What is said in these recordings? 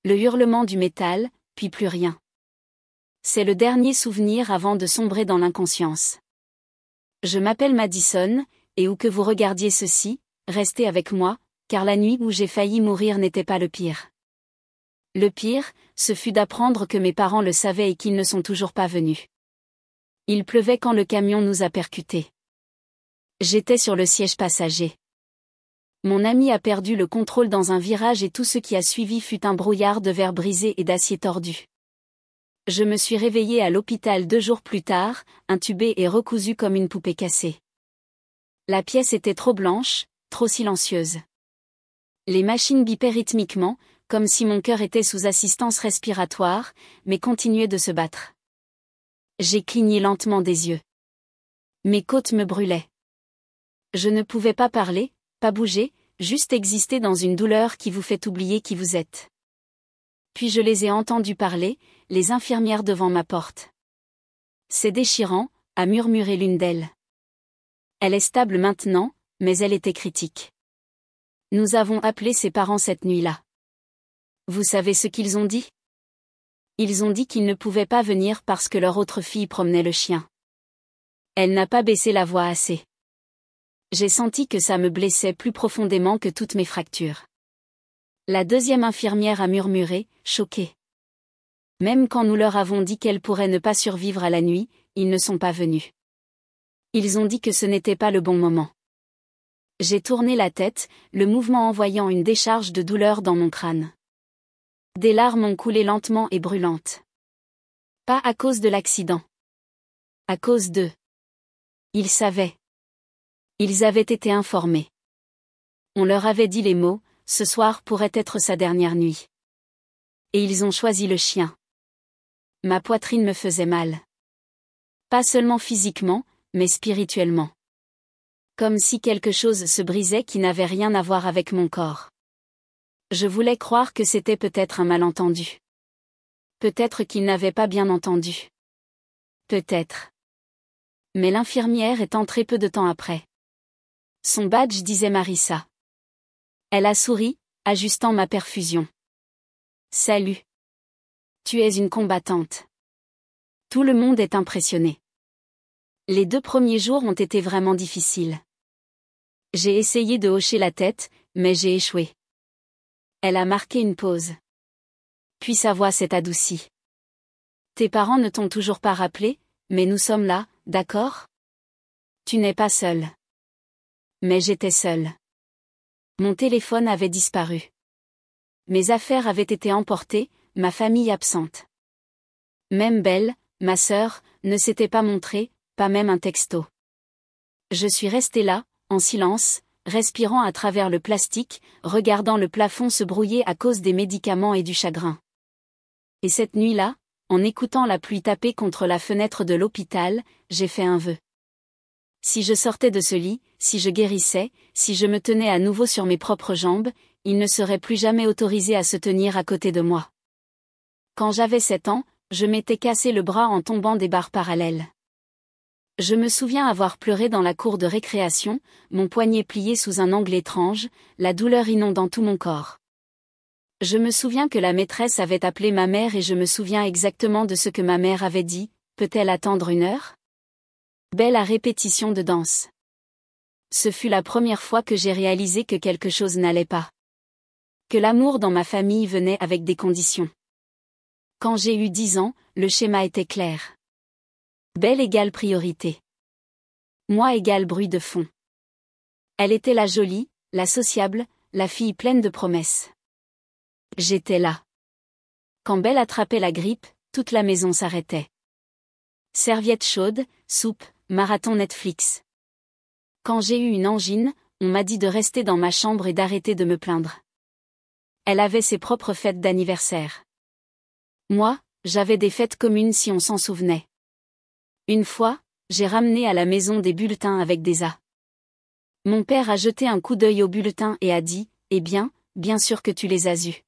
Le hurlement du métal, puis plus rien. C'est le dernier souvenir avant de sombrer dans l'inconscience. Je m'appelle Madison, et où que vous regardiez ceci, restez avec moi, car la nuit où j'ai failli mourir n'était pas le pire. Le pire, ce fut d'apprendre que mes parents le savaient et qu'ils ne sont toujours pas venus. Il pleuvait quand le camion nous a percutés. J'étais sur le siège passager. Mon ami a perdu le contrôle dans un virage et tout ce qui a suivi fut un brouillard de verre brisé et d'acier tordu. Je me suis réveillée à l'hôpital 2 jours plus tard, intubée et recousue comme une poupée cassée. La pièce était trop blanche, trop silencieuse. Les machines bipaient rythmiquement, comme si mon cœur était sous assistance respiratoire, mais continuait de se battre. J'ai cligné lentement des yeux. Mes côtes me brûlaient. Je ne pouvais pas parler, pas bouger, juste exister dans une douleur qui vous fait oublier qui vous êtes. Puis je les ai entendus parler, les infirmières devant ma porte. C'est déchirant, a murmuré l'une d'elles. Elle est stable maintenant, mais elle était critique. Nous avons appelé ses parents cette nuit-là. Vous savez ce qu'ils ont dit? Ils ont dit qu'ils ne pouvaient pas venir parce que leur autre fille promenait le chien. Elle n'a pas baissé la voix assez. J'ai senti que ça me blessait plus profondément que toutes mes fractures. La deuxième infirmière a murmuré, choquée. Même quand nous leur avons dit qu'elle pourrait ne pas survivre à la nuit, ils ne sont pas venus. Ils ont dit que ce n'était pas le bon moment. J'ai tourné la tête, le mouvement envoyant une décharge de douleur dans mon crâne. Des larmes ont coulé lentement et brûlantes. Pas à cause de l'accident. À cause d'eux. Ils savaient. Ils avaient été informés. On leur avait dit les mots, ce soir pourrait être sa dernière nuit. Et ils ont choisi le chien. Ma poitrine me faisait mal. Pas seulement physiquement, mais spirituellement. Comme si quelque chose se brisait qui n'avait rien à voir avec mon corps. Je voulais croire que c'était peut-être un malentendu. Peut-être qu'il n'avait pas bien entendu. Peut-être. Mais l'infirmière est entrée peu de temps après. Son badge disait Marissa. Elle a souri, ajustant ma perfusion. Salut. Tu es une combattante. Tout le monde est impressionné. Les 2 premiers jours ont été vraiment difficiles. J'ai essayé de hocher la tête, mais j'ai échoué. Elle a marqué une pause. Puis sa voix s'est adoucie. Tes parents ne t'ont toujours pas rappelé, mais nous sommes là, d'accord? Tu n'es pas seule. Mais j'étais seule. Mon téléphone avait disparu. Mes affaires avaient été emportées, ma famille absente. Même Belle, ma sœur, ne s'était pas montrée, pas même un texto. Je suis restée là, en silence, respirant à travers le plastique, regardant le plafond se brouiller à cause des médicaments et du chagrin. Et cette nuit-là, en écoutant la pluie taper contre la fenêtre de l'hôpital, j'ai fait un vœu. Si je sortais de ce lit, si je guérissais, si je me tenais à nouveau sur mes propres jambes, il ne serait plus jamais autorisé à se tenir à côté de moi. Quand j'avais 7 ans, je m'étais cassé le bras en tombant des barres parallèles. Je me souviens avoir pleuré dans la cour de récréation, mon poignet plié sous un angle étrange, la douleur inondant tout mon corps. Je me souviens que la maîtresse avait appelé ma mère et je me souviens exactement de ce que ma mère avait dit, peut-elle attendre 1 heure? Belle à répétition de danse. Ce fut la première fois que j'ai réalisé que quelque chose n'allait pas. Que l'amour dans ma famille venait avec des conditions. Quand j'ai eu 10 ans, le schéma était clair. Belle égale priorité. Moi égale bruit de fond. Elle était la jolie, la sociable, la fille pleine de promesses. J'étais là. Quand Belle attrapait la grippe, toute la maison s'arrêtait. Serviettes chaudes, soupe, marathon Netflix. Quand j'ai eu une angine, on m'a dit de rester dans ma chambre et d'arrêter de me plaindre. Elle avait ses propres fêtes d'anniversaire. Moi, j'avais des fêtes communes si on s'en souvenait. Une fois, j'ai ramené à la maison des bulletins avec des A. Mon père a jeté un coup d'œil aux bulletins et a dit, « Eh bien sûr que tu les as eus.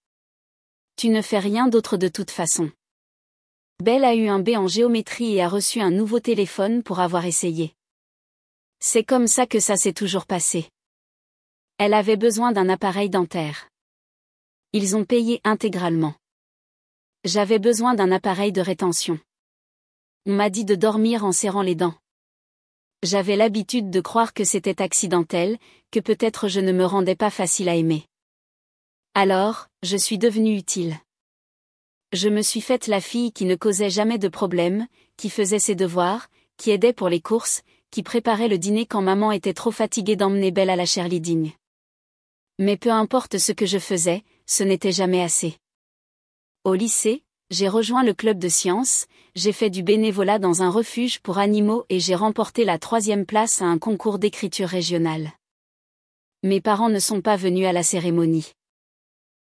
Tu ne fais rien d'autre de toute façon. » Belle a eu un B en géométrie et a reçu un nouveau téléphone pour avoir essayé. C'est comme ça que ça s'est toujours passé. Elle avait besoin d'un appareil dentaire. Ils ont payé intégralement. J'avais besoin d'un appareil de rétention. On m'a dit de dormir en serrant les dents. J'avais l'habitude de croire que c'était accidentel, que peut-être je ne me rendais pas facile à aimer. Alors, je suis devenue utile. Je me suis faite la fille qui ne causait jamais de problème, qui faisait ses devoirs, qui aidait pour les courses, qui préparait le dîner quand maman était trop fatiguée d'emmener Belle à la cheerleading. Mais peu importe ce que je faisais, ce n'était jamais assez. Au lycée, j'ai rejoint le club de sciences, j'ai fait du bénévolat dans un refuge pour animaux et j'ai remporté la 3e place à un concours d'écriture régionale. Mes parents ne sont pas venus à la cérémonie.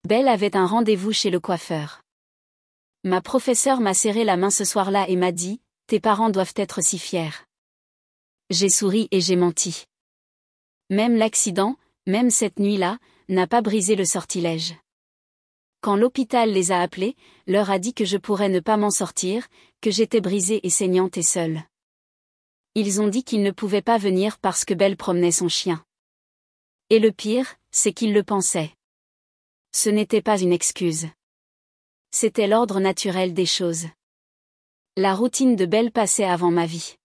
Belle avait un rendez-vous chez le coiffeur. Ma professeure m'a serré la main ce soir-là et m'a dit « Tes parents doivent être si fiers. » J'ai souri et j'ai menti. Même l'accident, même cette nuit-là, n'a pas brisé le sortilège. Quand l'hôpital les a appelés, leur a dit que je pourrais ne pas m'en sortir, que j'étais brisée et saignante et seule. Ils ont dit qu'ils ne pouvaient pas venir parce que Belle promenait son chien. Et le pire, c'est qu'ils le pensaient. Ce n'était pas une excuse. C'était l'ordre naturel des choses. La routine de Belle passait avant ma vie.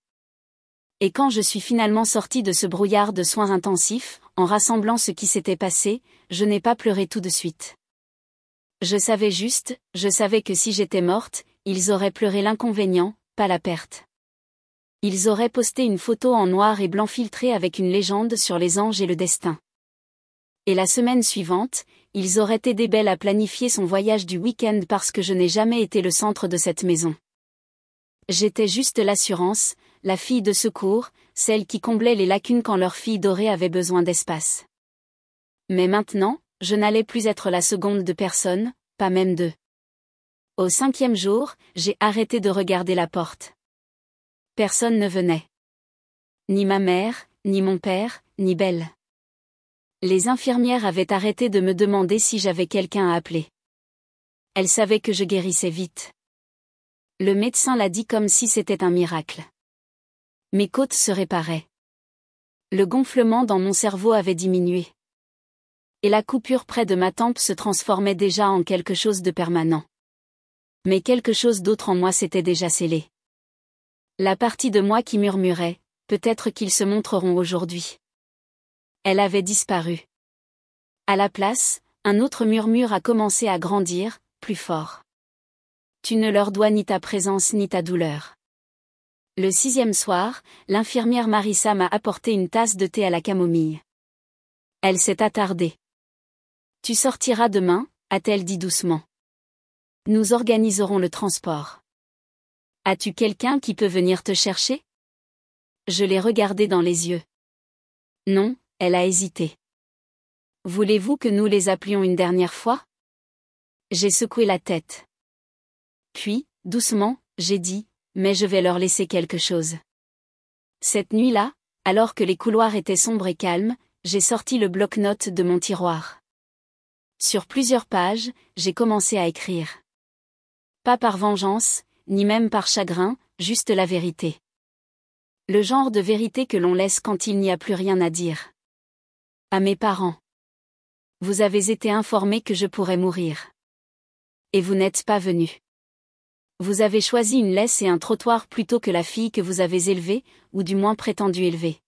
Et quand je suis finalement sortie de ce brouillard de soins intensifs, en rassemblant ce qui s'était passé, je n'ai pas pleuré tout de suite. Je savais que si j'étais morte, ils auraient pleuré l'inconvénient, pas la perte. Ils auraient posté une photo en noir et blanc filtrée avec une légende sur les anges et le destin. Et la semaine suivante, ils auraient aidé Belle à planifier son voyage du week-end parce que je n'ai jamais été le centre de cette maison. J'étais juste l'assurance, la fille de secours, celle qui comblait les lacunes quand leur fille dorée avait besoin d'espace. Mais maintenant, je n'allais plus être la seconde de personne, pas même d'eux. Au 5e jour, j'ai arrêté de regarder la porte. Personne ne venait. Ni ma mère, ni mon père, ni Belle. Les infirmières avaient arrêté de me demander si j'avais quelqu'un à appeler. Elles savaient que je guérissais vite. Le médecin l'a dit comme si c'était un miracle. Mes côtes se réparaient. Le gonflement dans mon cerveau avait diminué. Et la coupure près de ma tempe se transformait déjà en quelque chose de permanent. Mais quelque chose d'autre en moi s'était déjà scellé. La partie de moi qui murmurait, peut-être qu'ils se montreront aujourd'hui. Elle avait disparu. À la place, un autre murmure a commencé à grandir, plus fort. Tu ne leur dois ni ta présence ni ta douleur. Le 6e soir, l'infirmière Marissa m'a apporté une tasse de thé à la camomille. Elle s'est attardée. Tu sortiras demain, a-t-elle dit doucement. Nous organiserons le transport. As-tu quelqu'un qui peut venir te chercher? Je l'ai regardée dans les yeux. Non, elle a hésité. Voulez-vous que nous les appelions une dernière fois? J'ai secoué la tête. Puis, doucement, j'ai dit, mais je vais leur laisser quelque chose. Cette nuit-là, alors que les couloirs étaient sombres et calmes, j'ai sorti le bloc-notes de mon tiroir. Sur plusieurs pages, j'ai commencé à écrire. Pas par vengeance, ni même par chagrin, juste la vérité. Le genre de vérité que l'on laisse quand il n'y a plus rien à dire. À mes parents. Vous avez été informés que je pourrais mourir. Et vous n'êtes pas venus. Vous avez choisi une laisse et un trottoir plutôt que la fille que vous avez élevée, ou du moins prétendu élever.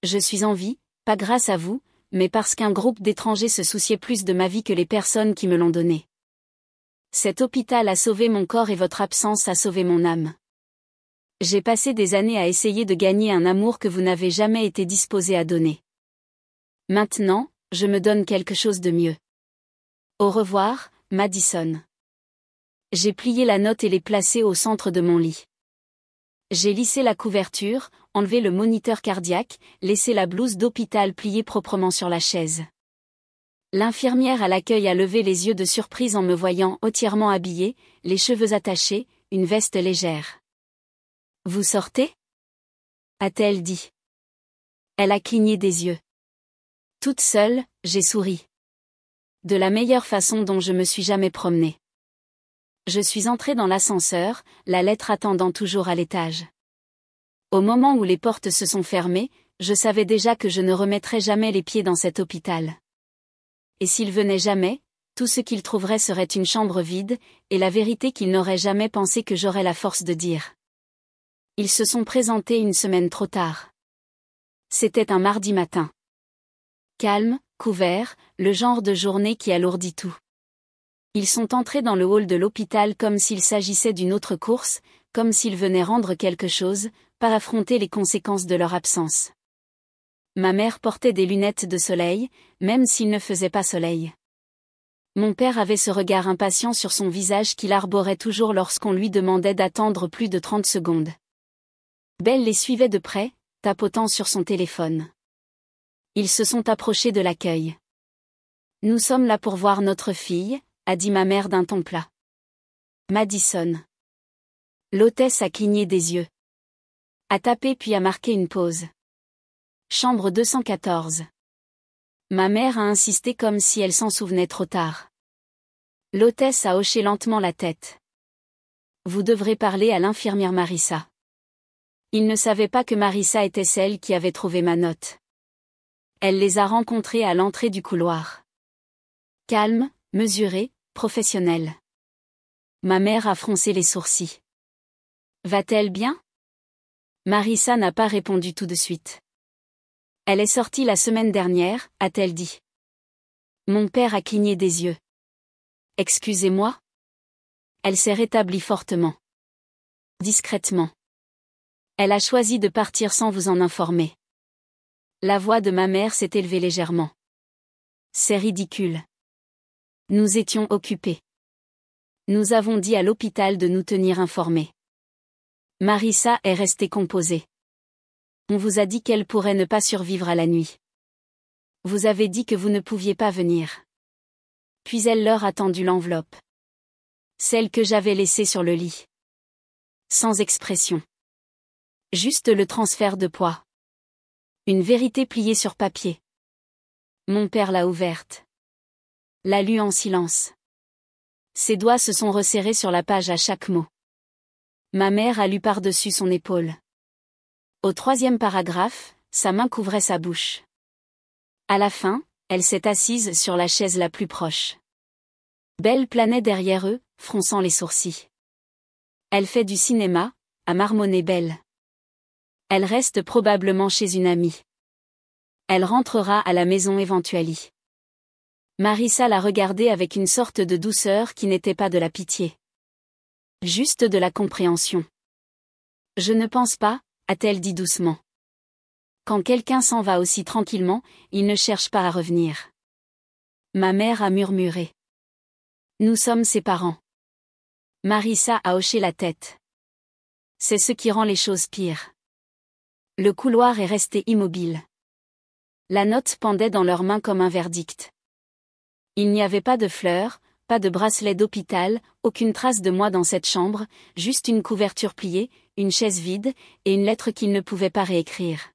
Je suis en vie, pas grâce à vous, mais parce qu'un groupe d'étrangers se souciait plus de ma vie que les personnes qui me l'ont donnée. Cet hôpital a sauvé mon corps et votre absence a sauvé mon âme. J'ai passé des années à essayer de gagner un amour que vous n'avez jamais été disposé à donner. Maintenant, je me donne quelque chose de mieux. Au revoir, Madison. J'ai plié la note et l'ai placée au centre de mon lit. J'ai lissé la couverture, enlevé le moniteur cardiaque, laissé la blouse d'hôpital pliée proprement sur la chaise. L'infirmière à l'accueil a levé les yeux de surprise en me voyant entièrement habillée, les cheveux attachés, une veste légère. « Vous sortez ?» a-t-elle dit. Elle a cligné des yeux. Toute seule, j'ai souri. De la meilleure façon dont je me suis jamais promenée. Je suis entrée dans l'ascenseur, la lettre attendant toujours à l'étage. Au moment où les portes se sont fermées, je savais déjà que je ne remettrais jamais les pieds dans cet hôpital. Et s'il venait jamais, tout ce qu'il trouverait serait une chambre vide, et la vérité qu'il n'aurait jamais pensé que j'aurais la force de dire. Ils se sont présentés une semaine trop tard. C'était un mardi matin. Calme, couvert, le genre de journée qui alourdit tout. Ils sont entrés dans le hall de l'hôpital comme s'il s'agissait d'une autre course, comme s'ils venaient rendre quelque chose, pas affronter les conséquences de leur absence. Ma mère portait des lunettes de soleil, même s'il ne faisait pas soleil. Mon père avait ce regard impatient sur son visage qu'il arborait toujours lorsqu'on lui demandait d'attendre plus de 30 secondes. Belle les suivait de près, tapotant sur son téléphone. Ils se sont approchés de l'accueil. « Nous sommes là pour voir notre fille », a dit ma mère d'un ton plat. Madison. L'hôtesse a cligné des yeux. A tapé puis a marqué une pause. Chambre 214. Ma mère a insisté comme si elle s'en souvenait trop tard. L'hôtesse a hoché lentement la tête. Vous devrez parler à l'infirmière Marissa. Il ne savait pas que Marissa était celle qui avait trouvé ma note. Elle les a rencontrés à l'entrée du couloir. Calme, mesuré, professionnel. Ma mère a froncé les sourcils. Va-t-elle bien? Marissa n'a pas répondu tout de suite. Elle est sortie la semaine dernière, a-t-elle dit. Mon père a cligné des yeux. Excusez-moi? Elle s'est rétablie fortement. Discrètement. Elle a choisi de partir sans vous en informer. La voix de ma mère s'est élevée légèrement. C'est ridicule. Nous étions occupés. Nous avons dit à l'hôpital de nous tenir informés. Marissa est restée composée. On vous a dit qu'elle pourrait ne pas survivre à la nuit. Vous avez dit que vous ne pouviez pas venir. Puis elle leur a tendu l'enveloppe. Celle que j'avais laissée sur le lit. Sans expression. Juste le transfert de poids. Une vérité pliée sur papier. Mon père l'a ouverte. L'a lue en silence. Ses doigts se sont resserrés sur la page à chaque mot. Ma mère a lu par-dessus son épaule. Au 3e paragraphe, sa main couvrait sa bouche. À la fin, elle s'est assise sur la chaise la plus proche. Belle planait derrière eux, fronçant les sourcils. Elle fait du cinéma, a marmonné Belle. Elle reste probablement chez une amie. Elle rentrera à la maison éventuellement. Marissa l'a regardée avec une sorte de douceur qui n'était pas de la pitié. Juste de la compréhension. Je ne pense pas, a-t-elle dit doucement. Quand quelqu'un s'en va aussi tranquillement, il ne cherche pas à revenir. Ma mère a murmuré. Nous sommes ses parents. Marissa a hoché la tête. C'est ce qui rend les choses pires. Le couloir est resté immobile. La note pendait dans leurs mains comme un verdict. Il n'y avait pas de fleurs, pas de bracelet d'hôpital, aucune trace de moi dans cette chambre, juste une couverture pliée, une chaise vide, et une lettre qu'ils ne pouvaient pas réécrire.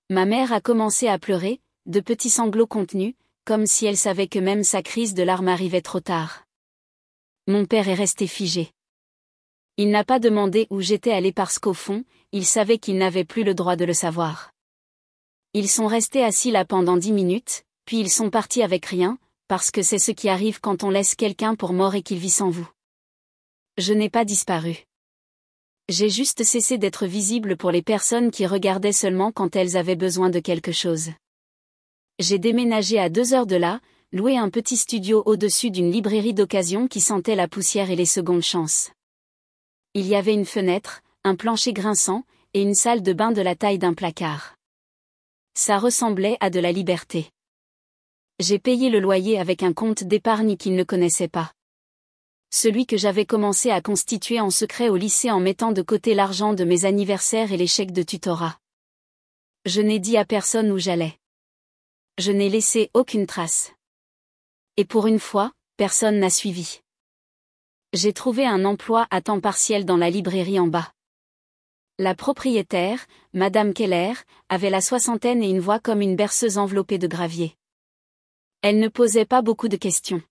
Ma mère a commencé à pleurer, de petits sanglots contenus, comme si elle savait que même sa crise de larmes arrivait trop tard. Mon père est resté figé. Il n'a pas demandé où j'étais allé parce qu'au fond, il savait qu'il n'avait plus le droit de le savoir. Ils sont restés assis là pendant 10 minutes, puis ils sont partis avec rien, parce que c'est ce qui arrive quand on laisse quelqu'un pour mort et qu'il vit sans vous. Je n'ai pas disparu. J'ai juste cessé d'être visible pour les personnes qui regardaient seulement quand elles avaient besoin de quelque chose. J'ai déménagé à 2 heures de là, loué un petit studio au-dessus d'une librairie d'occasion qui sentait la poussière et les secondes chances. Il y avait une fenêtre, un plancher grinçant, et une salle de bain de la taille d'un placard. Ça ressemblait à de la liberté. J'ai payé le loyer avec un compte d'épargne qu'il ne connaissait pas. Celui que j'avais commencé à constituer en secret au lycée en mettant de côté l'argent de mes anniversaires et les chèques de tutorat. Je n'ai dit à personne où j'allais. Je n'ai laissé aucune trace. Et pour une fois, personne n'a suivi. J'ai trouvé un emploi à temps partiel dans la librairie en bas. La propriétaire, Madame Keller, avait la soixantaine et une voix comme une berceuse enveloppée de gravier. Elle ne posait pas beaucoup de questions.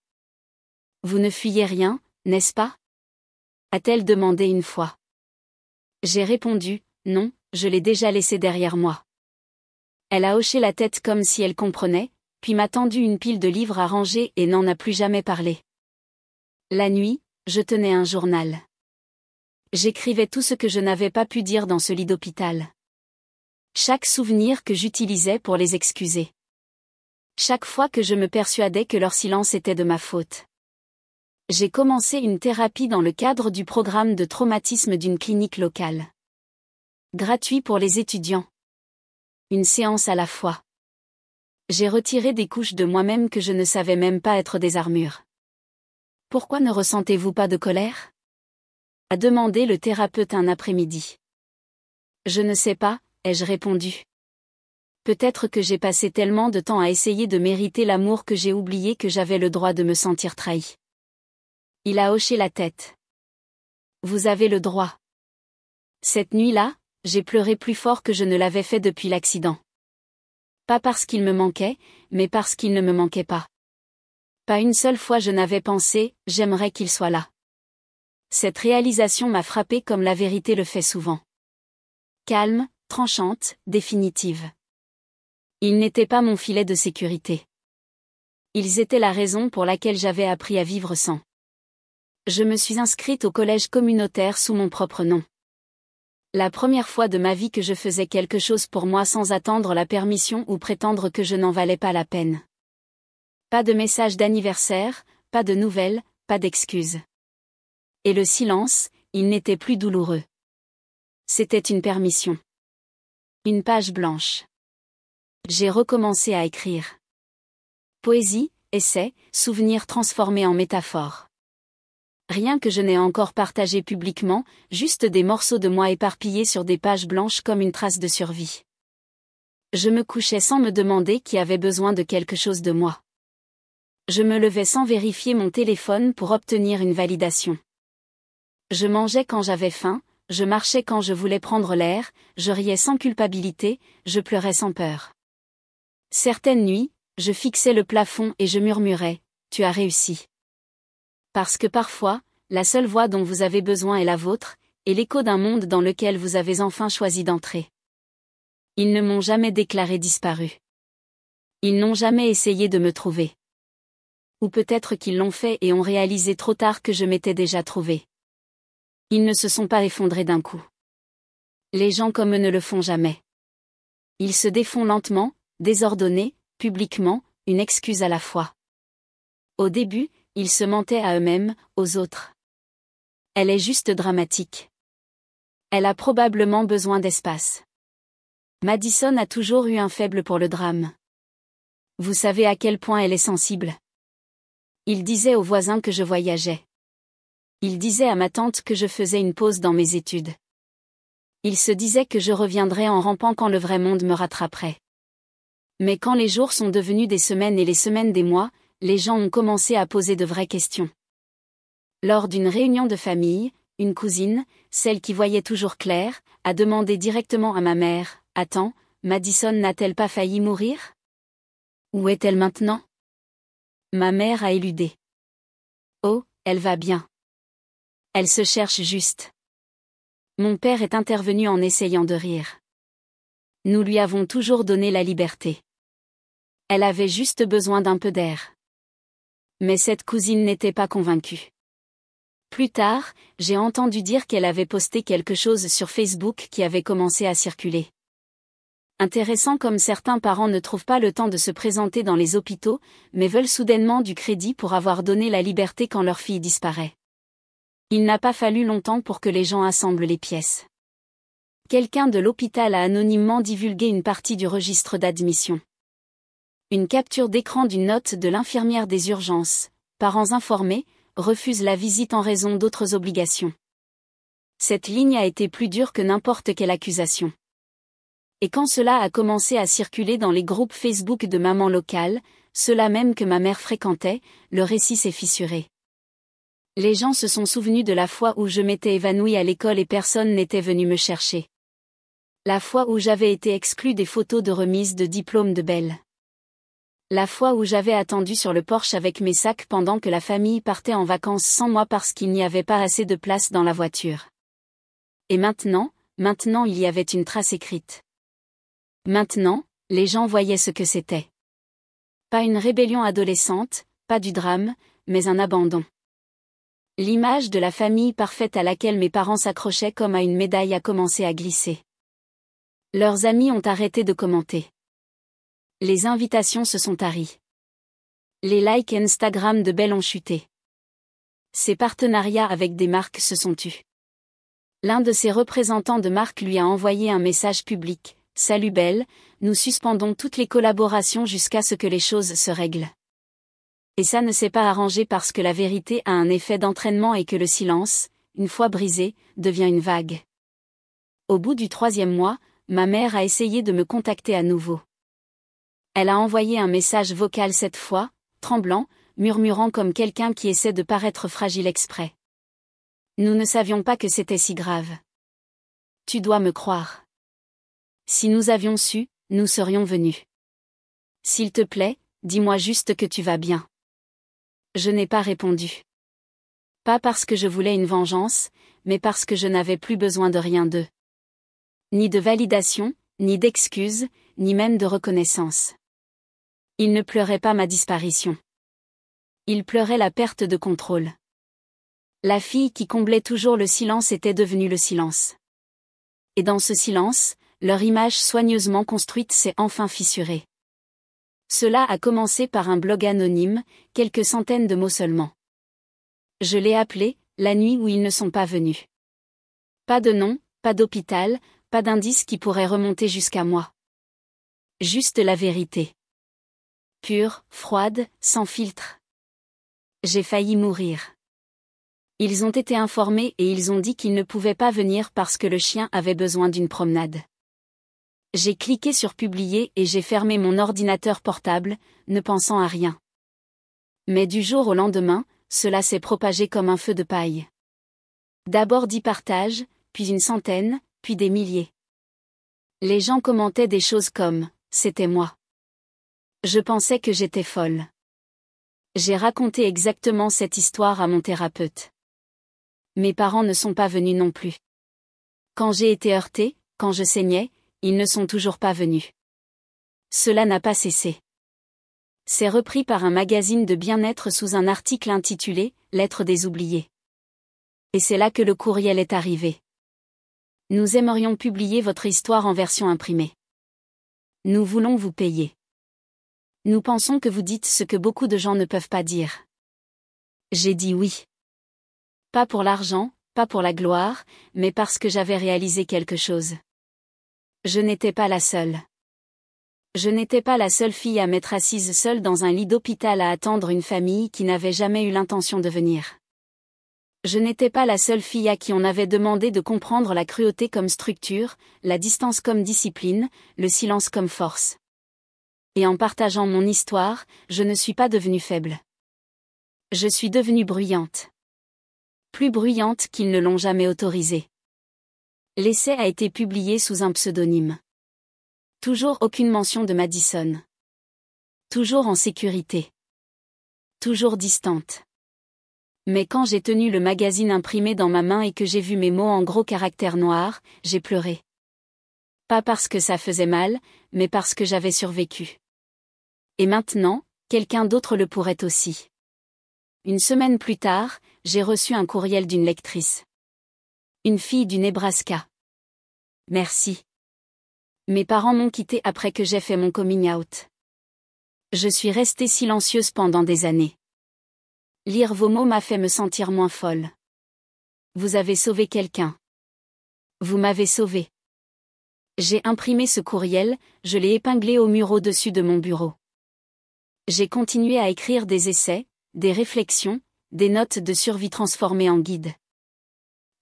Vous ne fuyez rien, n'est-ce pas? A-t-elle demandé une fois. J'ai répondu, non, je l'ai déjà laissé derrière moi. Elle a hoché la tête comme si elle comprenait, puis m'a tendu une pile de livres à ranger et n'en a plus jamais parlé. La nuit, je tenais un journal. J'écrivais tout ce que je n'avais pas pu dire dans ce lit d'hôpital. Chaque souvenir que j'utilisais pour les excuser. Chaque fois que je me persuadais que leur silence était de ma faute. J'ai commencé une thérapie dans le cadre du programme de traumatisme d'une clinique locale. Gratuit pour les étudiants. Une séance à la fois. J'ai retiré des couches de moi-même que je ne savais même pas être des armures. Pourquoi ne ressentez-vous pas de colère ? A demandé le thérapeute un après-midi. Je ne sais pas, ai-je répondu. Peut-être que j'ai passé tellement de temps à essayer de mériter l'amour que j'ai oublié que j'avais le droit de me sentir trahi. Il a hoché la tête. Vous avez le droit. Cette nuit-là, j'ai pleuré plus fort que je ne l'avais fait depuis l'accident. Pas parce qu'il me manquait, mais parce qu'il ne me manquait pas. Pas une seule fois je n'avais pensé, j'aimerais qu'il soit là. Cette réalisation m'a frappée comme la vérité le fait souvent. Calme, tranchante, définitive. Ils n'étaient pas mon filet de sécurité. Ils étaient la raison pour laquelle j'avais appris à vivre sans. Je me suis inscrite au collège communautaire sous mon propre nom. La première fois de ma vie que je faisais quelque chose pour moi sans attendre la permission ou prétendre que je n'en valais pas la peine. Pas de message d'anniversaire, pas de nouvelles, pas d'excuses. Et le silence, il n'était plus douloureux. C'était une permission. Une page blanche. J'ai recommencé à écrire. Poésie, essais, souvenirs transformés en métaphores. Rien que je n'ai encore partagé publiquement, juste des morceaux de moi éparpillés sur des pages blanches comme une trace de survie. Je me couchais sans me demander qui avait besoin de quelque chose de moi. Je me levais sans vérifier mon téléphone pour obtenir une validation. Je mangeais quand j'avais faim, je marchais quand je voulais prendre l'air, je riais sans culpabilité, je pleurais sans peur. Certaines nuits, je fixais le plafond et je murmurais « Tu as réussi ». Parce que parfois, la seule voix dont vous avez besoin est la vôtre, et l'écho d'un monde dans lequel vous avez enfin choisi d'entrer. Ils ne m'ont jamais déclaré disparu. Ils n'ont jamais essayé de me trouver. Ou peut-être qu'ils l'ont fait et ont réalisé trop tard que je m'étais déjà trouvé. Ils ne se sont pas effondrés d'un coup. Les gens comme eux ne le font jamais. Ils se défont lentement, désordonnés, publiquement, une excuse à la fois. Au début, ils se mentaient à eux-mêmes, aux autres. Elle est juste dramatique. Elle a probablement besoin d'espace. Madison a toujours eu un faible pour le drame. Vous savez à quel point elle est sensible. Il disait aux voisins que je voyageais. Il disait à ma tante que je faisais une pause dans mes études. Il se disait que je reviendrais en rampant quand le vrai monde me rattraperait. Mais quand les jours sont devenus des semaines et les semaines des mois, les gens ont commencé à poser de vraies questions. Lors d'une réunion de famille, une cousine, celle qui voyait toujours clair, a demandé directement à ma mère « Attends, Madison n'a-t-elle pas failli mourir ? Où est-elle maintenant ?» Ma mère a éludé. « Oh, elle va bien. Elle se cherche juste. » Mon père est intervenu en essayant de rire. Nous lui avons toujours donné la liberté. Elle avait juste besoin d'un peu d'air. Mais cette cousine n'était pas convaincue. Plus tard, j'ai entendu dire qu'elle avait posté quelque chose sur Facebook qui avait commencé à circuler. Intéressant comme certains parents ne trouvent pas le temps de se présenter dans les hôpitaux, mais veulent soudainement du crédit pour avoir donné la liberté quand leur fille disparaît. Il n'a pas fallu longtemps pour que les gens assemblent les pièces. Quelqu'un de l'hôpital a anonymement divulgué une partie du registre d'admission. Une capture d'écran d'une note de l'infirmière des urgences. Parents informés, refusent la visite en raison d'autres obligations. Cette ligne a été plus dure que n'importe quelle accusation. Et quand cela a commencé à circuler dans les groupes Facebook de mamans locales, ceux-là même que ma mère fréquentait, le récit s'est fissuré. Les gens se sont souvenus de la fois où je m'étais évanouie à l'école et personne n'était venu me chercher. La fois où j'avais été exclue des photos de remise de diplôme de Belle. La fois où j'avais attendu sur le porche avec mes sacs pendant que la famille partait en vacances sans moi parce qu'il n'y avait pas assez de place dans la voiture. Et maintenant il y avait une trace écrite. Maintenant, les gens voyaient ce que c'était. Pas une rébellion adolescente, pas du drame, mais un abandon. L'image de la famille parfaite à laquelle mes parents s'accrochaient comme à une médaille a commencé à glisser. Leurs amis ont arrêté de commenter. Les invitations se sont taries. Les likes Instagram de Belle ont chuté. Ses partenariats avec des marques se sont tus. L'un de ses représentants de marque lui a envoyé un message public. « Salut Belle, nous suspendons toutes les collaborations jusqu'à ce que les choses se règlent. » Et ça ne s'est pas arrangé parce que la vérité a un effet d'entraînement et que le silence, une fois brisé, devient une vague. Au bout du 3e mois, ma mère a essayé de me contacter à nouveau. Elle a envoyé un message vocal cette fois, tremblant, murmurant comme quelqu'un qui essaie de paraître fragile exprès. Nous ne savions pas que c'était si grave. Tu dois me croire. Si nous avions su, nous serions venus. S'il te plaît, dis-moi juste que tu vas bien. Je n'ai pas répondu. Pas parce que je voulais une vengeance, mais parce que je n'avais plus besoin de rien d'eux. Ni de validation, ni d'excuses, ni même de reconnaissance. Ils ne pleuraient pas ma disparition. Ils pleuraient la perte de contrôle. La fille qui comblait toujours le silence était devenue le silence. Et dans ce silence, leur image soigneusement construite s'est enfin fissurée. Cela a commencé par un blog anonyme, quelques centaines de mots seulement. Je l'ai appelé « La nuit où ils ne sont pas venus ». Pas de nom, pas d'hôpital, pas d'indice qui pourrait remonter jusqu'à moi. Juste la vérité. Pure, froide, sans filtre. J'ai failli mourir. Ils ont été informés et ils ont dit qu'ils ne pouvaient pas venir parce que le chien avait besoin d'une promenade. J'ai cliqué sur publier et j'ai fermé mon ordinateur portable, ne pensant à rien. Mais du jour au lendemain, cela s'est propagé comme un feu de paille. D'abord 10 partages, puis une centaine, puis des milliers. Les gens commentaient des choses comme « c'était moi ». Je pensais que j'étais folle. J'ai raconté exactement cette histoire à mon thérapeute. Mes parents ne sont pas venus non plus. Quand j'ai été heurtée, quand je saignais, ils ne sont toujours pas venus. Cela n'a pas cessé. C'est repris par un magazine de bien-être sous un article intitulé « Lettres des oubliés ». Et c'est là que le courriel est arrivé. Nous aimerions publier votre histoire en version imprimée. Nous voulons vous payer. Nous pensons que vous dites ce que beaucoup de gens ne peuvent pas dire. J'ai dit oui. Pas pour l'argent, pas pour la gloire, mais parce que j'avais réalisé quelque chose. Je n'étais pas la seule. Je n'étais pas la seule fille à m'être assise seule dans un lit d'hôpital à attendre une famille qui n'avait jamais eu l'intention de venir. Je n'étais pas la seule fille à qui on avait demandé de comprendre la cruauté comme structure, la distance comme discipline, le silence comme force. Et en partageant mon histoire, je ne suis pas devenue faible. Je suis devenue bruyante. Plus bruyante qu'ils ne l'ont jamais autorisée. L'essai a été publié sous un pseudonyme. Toujours aucune mention de Madison. Toujours en sécurité. Toujours distante. Mais quand j'ai tenu le magazine imprimé dans ma main et que j'ai vu mes mots en gros caractères noirs, j'ai pleuré. Pas parce que ça faisait mal, mais parce que j'avais survécu. Et maintenant, quelqu'un d'autre le pourrait aussi. Une semaine plus tard, j'ai reçu un courriel d'une lectrice. Une fille du Nebraska. Merci. Mes parents m'ont quittée après que j'ai fait mon coming out. Je suis restée silencieuse pendant des années. Lire vos mots m'a fait me sentir moins folle. Vous avez sauvé quelqu'un. Vous m'avez sauvée. J'ai imprimé ce courriel, je l'ai épinglé au mur au-dessus de mon bureau. J'ai continué à écrire des essais, des réflexions, des notes de survie transformées en guides.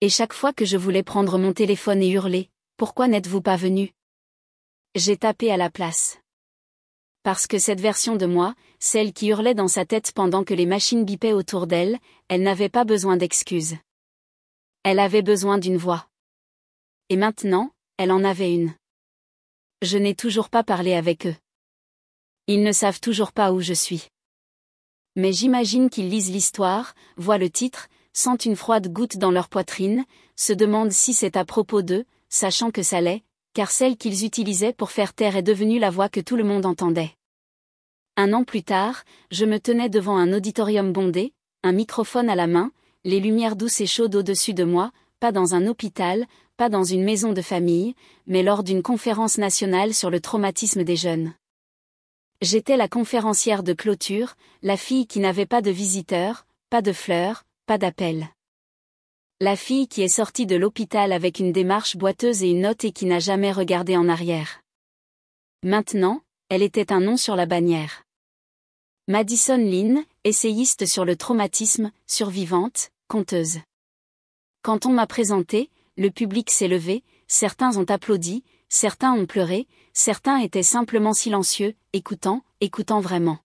Et chaque fois que je voulais prendre mon téléphone et hurler, « Pourquoi n'êtes-vous pas venu ?» j'ai tapé à la place. Parce que cette version de moi, celle qui hurlait dans sa tête pendant que les machines bipaient autour d'elle, elle n'avait pas besoin d'excuses. Elle avait besoin d'une voix. Et maintenant, elle en avait une. Je n'ai toujours pas parlé avec eux. Ils ne savent toujours pas où je suis. Mais j'imagine qu'ils lisent l'histoire, voient le titre, sentent une froide goutte dans leur poitrine, se demandent si c'est à propos d'eux, sachant que ça l'est, car celle qu'ils utilisaient pour faire taire est devenue la voix que tout le monde entendait. Un an plus tard, je me tenais devant un auditorium bondé, un microphone à la main, les lumières douces et chaudes au-dessus de moi, pas dans un hôpital, pas dans une maison de famille, mais lors d'une conférence nationale sur le traumatisme des jeunes. J'étais la conférencière de clôture, la fille qui n'avait pas de visiteurs, pas de fleurs, pas d'appels. La fille qui est sortie de l'hôpital avec une démarche boiteuse et une note et qui n'a jamais regardé en arrière. Maintenant, elle était un nom sur la bannière. Madison Lynn, essayiste sur le traumatisme, survivante, conteuse. Quand on m'a présentée, le public s'est levé, certains ont applaudi, certains ont pleuré, certains étaient simplement silencieux, écoutant vraiment.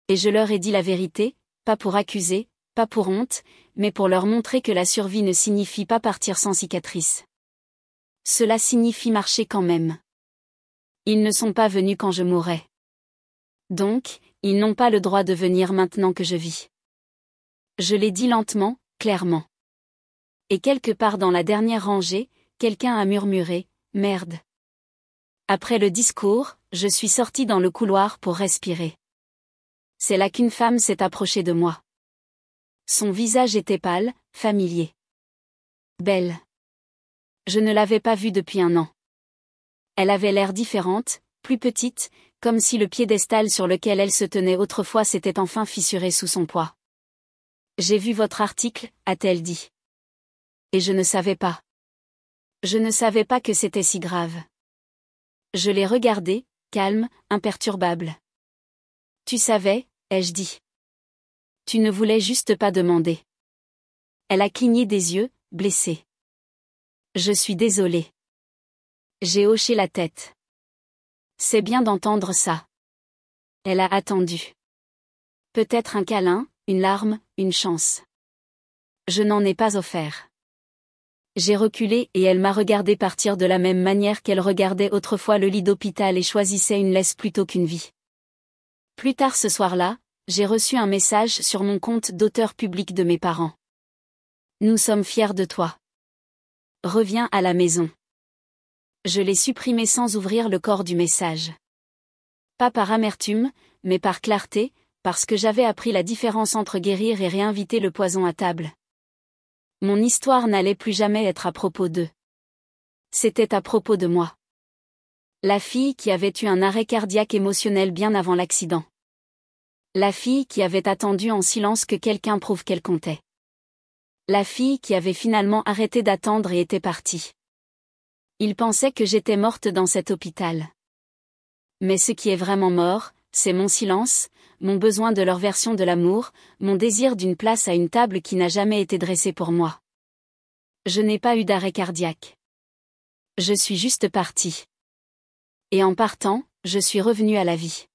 Et je leur ai dit la vérité, pas pour accuser, pas pour honte, mais pour leur montrer que la survie ne signifie pas partir sans cicatrice. Cela signifie marcher quand même. Ils ne sont pas venus quand je mourrai. Donc, ils n'ont pas le droit de venir maintenant que je vis. Je l'ai dit lentement, clairement. Et quelque part dans la dernière rangée, quelqu'un a murmuré « Merde ». Après le discours, je suis sortie dans le couloir pour respirer. C'est là qu'une femme s'est approchée de moi. Son visage était pâle, familier. Belle. Je ne l'avais pas vue depuis un an. Elle avait l'air différente, plus petite, comme si le piédestal sur lequel elle se tenait autrefois s'était enfin fissuré sous son poids. « J'ai vu votre article », a-t-elle dit. Et je ne savais pas. Je ne savais pas que c'était si grave. Je l'ai regardée, calme, imperturbable. « Tu savais », ai-je dit. « Tu ne voulais juste pas demander. » Elle a cligné des yeux, blessée. « Je suis désolée. » J'ai hoché la tête. « C'est bien d'entendre ça. » Elle a attendu. Peut-être un câlin, une larme, une chance. Je n'en ai pas offert. J'ai reculé et elle m'a regardé partir de la même manière qu'elle regardait autrefois le lit d'hôpital et choisissait une laisse plutôt qu'une vie. Plus tard ce soir-là, j'ai reçu un message sur mon compte d'auteur public de mes parents. Nous sommes fiers de toi. Reviens à la maison. Je l'ai supprimé sans ouvrir le corps du message. Pas par amertume, mais par clarté, parce que j'avais appris la différence entre guérir et réinviter le poison à table. Mon histoire n'allait plus jamais être à propos d'eux. C'était à propos de moi. La fille qui avait eu un arrêt cardiaque émotionnel bien avant l'accident. La fille qui avait attendu en silence que quelqu'un prouve qu'elle comptait. La fille qui avait finalement arrêté d'attendre et était partie. Ils pensaient que j'étais morte dans cet hôpital. Mais ce qui est vraiment mort, c'est mon silence, mon besoin de leur version de l'amour, mon désir d'une place à une table qui n'a jamais été dressée pour moi. Je n'ai pas eu d'arrêt cardiaque. Je suis juste partie. Et en partant, je suis revenue à la vie.